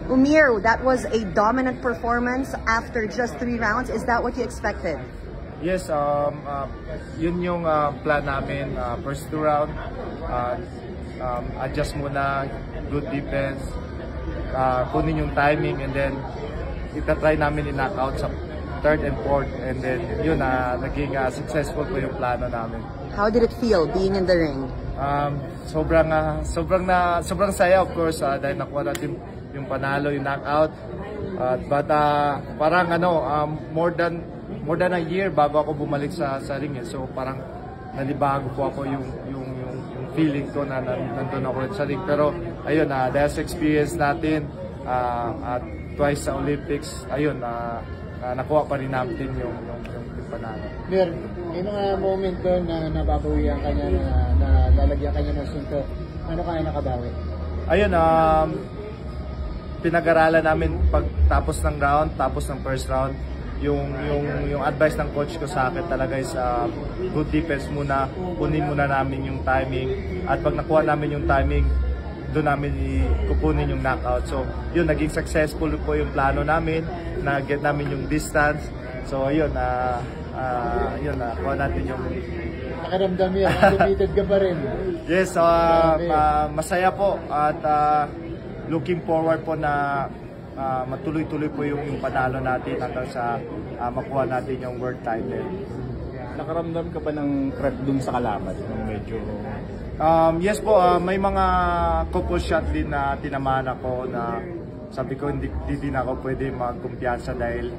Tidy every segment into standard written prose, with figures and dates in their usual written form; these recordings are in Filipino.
Umir, that was a dominant performance after just 3 rounds. Is that what you expected? Yes, yun yung plan namin. First 2 round, adjust muna, good defense, kunin yung timing, and then itatry namin i-knock out sa 3rd and 4th, and then yun, naging successful po yung plano namin. How did it feel being in the ring? Sobrang saya, of course, dahil nakuha natin yung panalo, yung knockout. But parang more than a year bago ako bumalik sa ring. So parang nalibago po ako yung feeling ko na nandun ako sa ring. Pero ayun, dahil sa experience natin at twice sa Olympics, ayun, nakuha pa rin natin yung panalo. May mga moment doon na nababawian kanya, na lalagyan kanya ng sunto. Ano kaya nakabawi? Ayun, pinag-aralan namin pagtapos ng round, tapos ng first round, yung advice ng coach ko sa akin talaga is good defense muna, kunin muna namin yung timing, at pag nakuha namin yung timing, doon namin kukunin yung knockout. So yun, naging successful po yung plano namin, na-get namin yung distance. So ayun, nakuha natin yung... Nakaramdam yan, undefeated ka pa rin. Yes, masaya po, at looking forward po na matuloy-tuloy po yung panalo natin hanggang sa makuha natin yung world title. Nakaramdam ka pa ng threat dun sa kalaban? Medyo... yes po, may mga couple shot din na tinamaan ako na sabi ko hindi din ako pwede magkumpiyansa dahil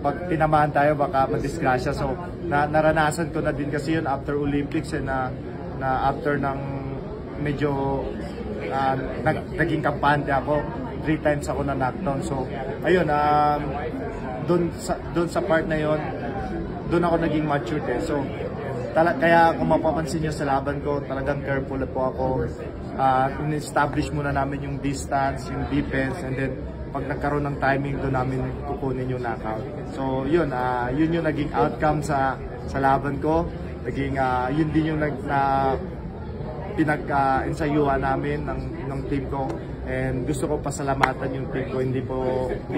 pag tinamaan tayo baka madisgrasya. So naranasan ko na din kasi yun after Olympics, na after ng medyo naging kampante ako, 3 times ako na knockdown. So ayun, doon sa part na yon, doon ako naging matured eh. So kaya kung mapapansin nyo sa laban ko, talagang careful po ako. In-establish muna namin yung distance, yung defense, and then pag nagkaroon ng timing, doon namin kukunin yung knockout. So yun, yun yung naging outcome sa laban ko. Naging yun din yung pinag-ensayuhan namin ng team ko, and gusto ko pasalamatan yung team ko. Hindi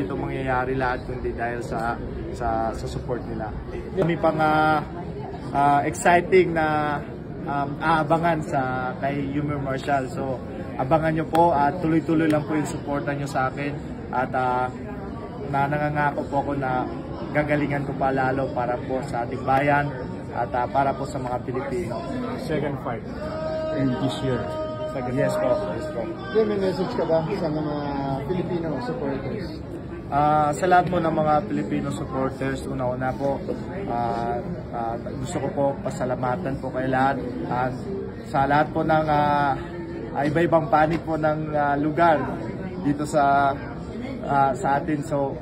ito mangyayari lahat kundi dahil sa support nila. Kami pang exciting na aabangan kay Umir Marcial. So abangan nyo po, at tuloy-tuloy lang po yung suporta nyo sa akin, at nangangako po ako na gagalingan ko pa lalo para po sa ating bayan at para po sa mga Pilipino. Second fight in this year. Yes po. May message ka ba sa mga Filipino supporters? Sa lahat po ng mga Filipino supporters, una-una po, gusto ko po pasalamatan po kay lahat. Sa lahat po ng iba-ibang panig po ng lugar dito sa atin. So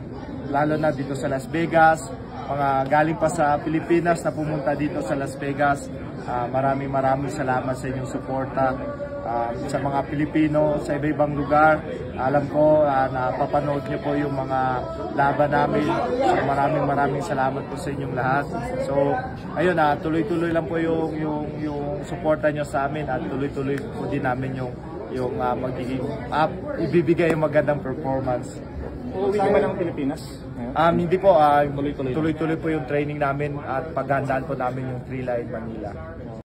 lalo na dito sa Las Vegas, mga galing pa sa Pilipinas na pumunta dito sa Las Vegas, maraming salamat sa inyong suporta. Sa mga Pilipino sa iba-ibang lugar, alam ko napapanood niyo po yung mga laban namin. So maraming salamat po sa inyong lahat. So ayun, tuloy-tuloy lang po yung suporta niyo sa amin, at tuloy-tuloy po din namin yung magiging ibibigay yung magandang performance. Uuwi ka ba ng Pilipinas? Hindi po, tuloy-tuloy po yung training namin, at paghandaan po namin yung 3 Line Manila.